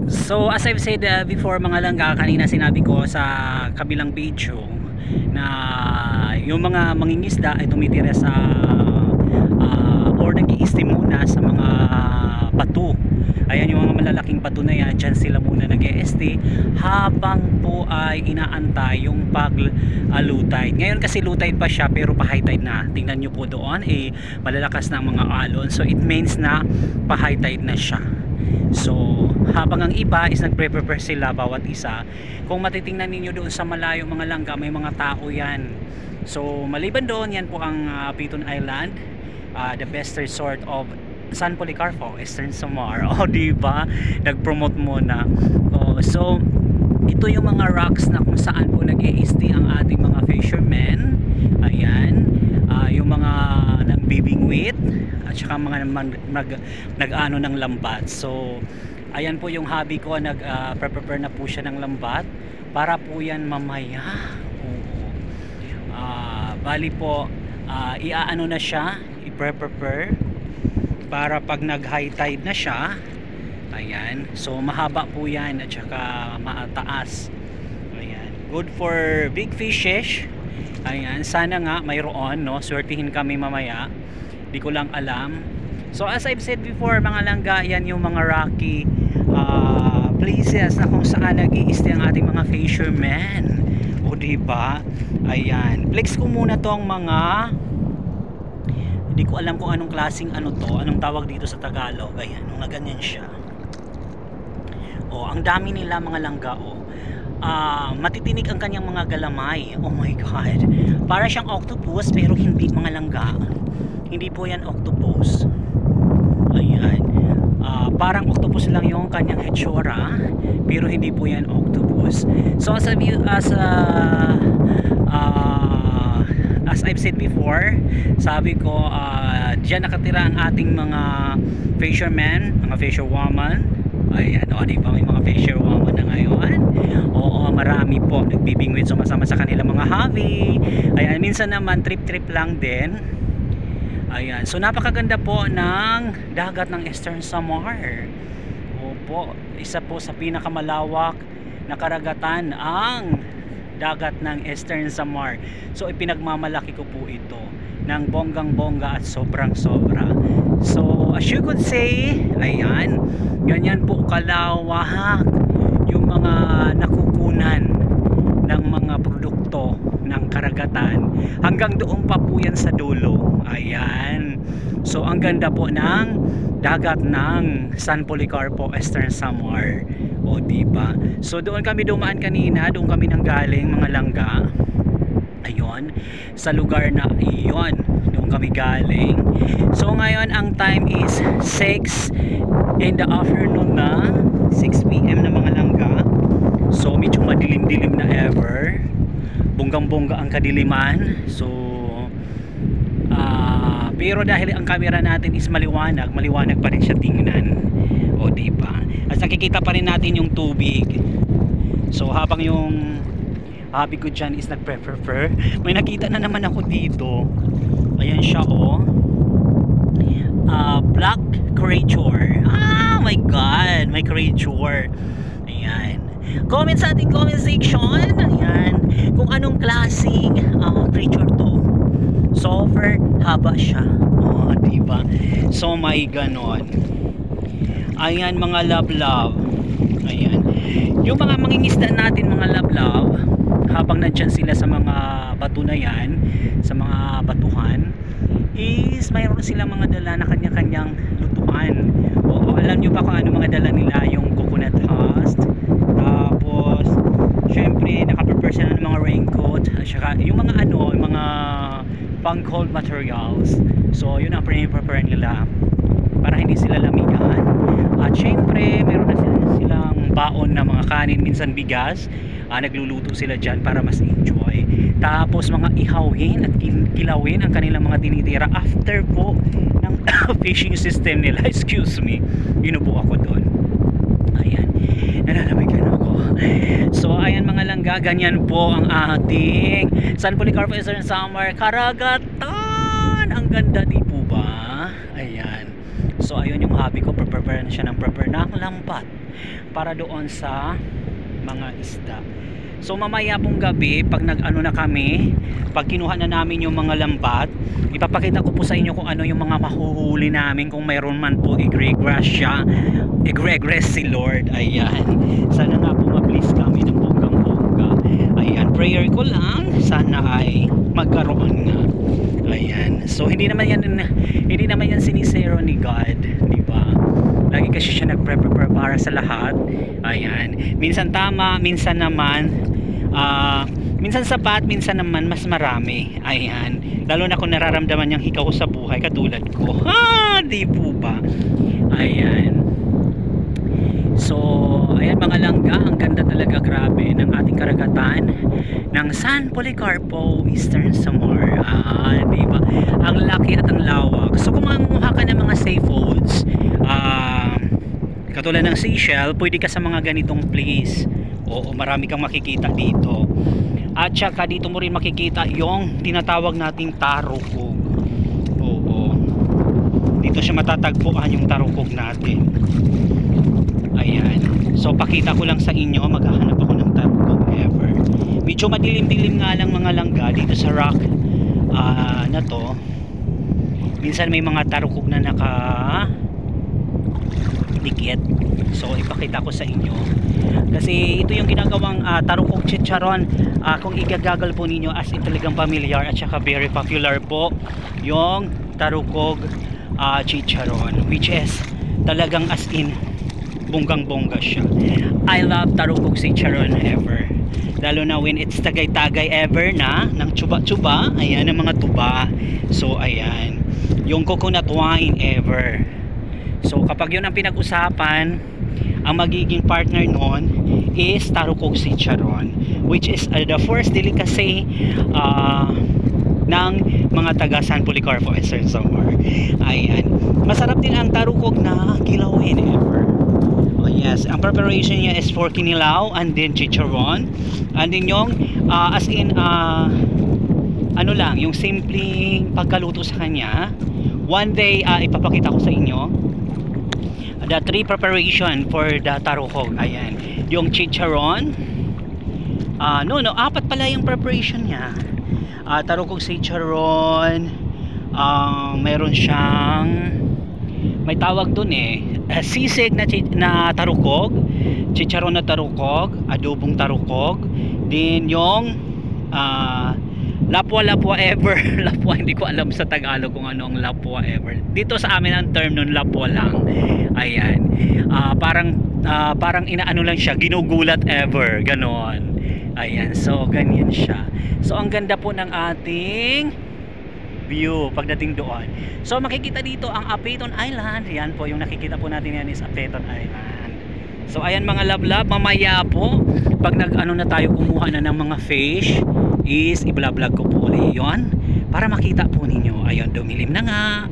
So as I've said before mga langga, kanina sinabi ko sa kabilang video na yung mga mangingisda ay tumitira sa or nag-i-stay muna sa mga bato. Ayan yung mga malalaking bato na yan, dyan sila muna nag-i-stay habang po ay inaantay yung pag-low tide. Ngayon kasi low tide pa siya pero pa-high tide na. Tingnan nyo po doon, malalakas na ang mga alon. So it means na pa-high tide na siya. So habang ang iba is nagpre-prepare sila bawat isa. Kung matitingnan ninyo doon sa malayo mga langga, may mga tao yan. So maliban doon, yan po ang Piton Island, the best resort of San Policarpo, Eastern Samar. O diba, nag-promote muna. So ito yung mga rocks na kung saan po nag-i-stay ang ating mga fishermen. Ayan, yung mga nagbibingwit at saka mga nag-ano ng lambat. So ayan po yung hobby ko, nag-prepare na po siya ng lambat para po yan mamaya. Bali po, iaano na siya, i-prepare para pag nag-high tide na siya. Ayan, so mahaba po yan at saka mataas. Ayan, good for big fishes. Ayan, sana nga mayroon, no? Swertihin kami mamaya. Di ko lang alam. So as I've said before mga langga, yan yung mga rocky places na kung saan nag-i-stay ang ating mga fishermen. O diba? Ayan, flex ko muna tong mga, hindi ko alam kung anong klaseng ano to, anong tawag dito sa Tagalog. Ayan, nung ganyan siya. Ang dami nila mga langga. Matitinik ang kanyang mga galamay. Oh my god, para siyang octopus pero hindi mga langga. Hindi po yan octopus. Ayan, parang octopus lang yung kanyang hetsura pero hindi po yan octopus. So as I've said before, sabi ko diyan nakatira ang ating mga fishermen, mga fisherwoman. Ayan, diba may mga fisherwoman na ngayon. Oo, marami po nagbibingwit, sumasama sa kanilang mga hobby. Ayan, minsan naman trip lang din. Ayan, so napakaganda po ng dagat ng Eastern Samar. Opo, isa po sa pinakamalawak na karagatan ang dagat ng Eastern Samar. So ipinagmamalaki ko po ito ng bonggang-bongga at sobrang-sobra. So as you could say, ayan, ganyan po kalawak yung mga nakukunan ng mga produkto ng karagatan. Hanggang doon pa po yan sa dulo. Ayan, so ang ganda po ng dagat ng San Policarpo, Eastern Samar. O diba, so doon kami dumaan kanina, doon kami nanggaling mga langga. Ayun, sa lugar na iyon, doon kami galing. So ngayon ang time is 6 in the afternoon na, 6 PM na mga langga. So medyo madilim-dilim na ever, bonggang-bongga ang kadiliman. So pero dahil ang camera natin is maliwanag pa rin siya tingnan. O diba, at nakikita pa rin natin yung tubig. So habang yung hobby ko dyan is nagprefer, may nakita na naman ako dito. Ayan siya, black creature. My god, may creature. Ayan, comment sa ating comment section. Ayan, kung anong klaseng creature to. Super haba siya. Diba, so may ganon. Ayan mga love. Ayan, yung mga mangingisda natin mga love, habang nandyan sila sa mga bato na yan, sa mga batuhan, is mayroon silang mga dala na kanya-kanyang lutuan. Alam nyo ba kung ano mga dala nila? Yung coconut husk, tapos syempre nakaprepare sila ng mga raincoat, at saka yung mga yung mga pang cold materials. So yun ang prepare nila para hindi sila lamigan. At syempre meron na silang baon na mga kanin, minsan bigas. Nagluluto sila dyan para mas enjoy. Tapos mga ihawin at kilawin ang kanilang mga tinitira after po ng fishing system nila. Excuse me, inubo ako doon. Ayan, nalalamigan ako. So ayan mga langga, ganyan po ang ating San Policarpo, Eastern Samar karagatan. Ang ganda, di po ba? Ayan, so ayun yung hobby ko, prepare na siya ng prepare na lambat. para doon sa mga isda. So mamaya pong gabi, pag nag-ano na kami, pag kinuha na namin yung mga lambat, ipapakita ko po sa inyo kung ano yung mga mahuhuli namin, kung mayroon man po. Egregious si Lord. Ayan, sana nga po ma-bless kami ng bonggang-bongga. Ayan, prayer ko lang, sana ay magkaroon nga. Ayan, so hindi naman yan sinisero ni God, di ba? Lagi kasi siya nagpre-prepare para sa lahat. Ayan, minsan tama, minsan naman minsan sapat, minsan naman mas marami. Ayan, lalo na kung nararamdaman niyang hikaw sa buhay katulad ko. Di po ba? Ayan, so ayan mga langga, ang ganda talaga, grabe, ng ating karagatan ng San Policarpo, Eastern Samar. Di ba? Ang laki at ang lawak. So kung mangunguha ka ng mga safe foods, katulad ng seashell, pwede ka sa mga ganitong place. Oo, marami kang makikita dito. At saka dito mo rin makikita yung tinatawag nating tarukog. Oo, dito siya matatagpuan yung tarukog natin. Ayan, so pakita ko lang sa inyo, maghahanap ako ng tarukog ever. Medyo madilim-dilim nga lang mga langga dito sa rock na to. Minsan may mga tarukog na dikit. So ipakita ko sa inyo kasi ito yung ginagawang tarukog chicharon. Kung igagagal po ninyo, as in talagang familiar at saka very popular po yung tarukog chicharon, which is talagang as in bonggang-bongga siya. I love tarukog chicharon ever, lalo na when it's tagay-tagay ever na ng tsuba-tsuba. Ayan, ng mga tuba. So ayan, yung coconut wine ever. So kapag yun ang pinag-usapan, ang magiging partner nun is tarukog chicharon, which is the first delicacy ng mga taga San Policarpo, Eastern Samar. Ayan, masarap din ang tarukog na kilawin ever. Oh yes, ang preparation niya is for kinilaw and then chicharon, and then yung as in ano lang, yung simpleng pagkaluto sa kanya. One day ipapakita ko sa inyo the 3 preparation for the tarukog. Ayan, yung chicharon, apat pala yung preparation niya. Tarukog chicharon, meron siyang, may tawag dun sisig na tarukog, chicharon na tarukog, adobong tarukog, din yung lapwa ever. Lapwa, hindi ko alam sa Tagalog kung ano ang lapwa ever. Dito sa amin ang term nun lapwa lang. Ayan, parang inaano lang siya, ginugulat ever, ganon. Ayan, so ganyan siya. So ang ganda po ng ating view pagdating doon. So makikita dito ang Apeton Island. Yan po yung nakikita po natin, yan is Apeton Island. So ayan mga love, mamaya po pag nag-ano na tayo, kumuha na ng mga fish, is i-vlog ko po ulit yun para makita po ninyo. Ayun, dumilim na nga.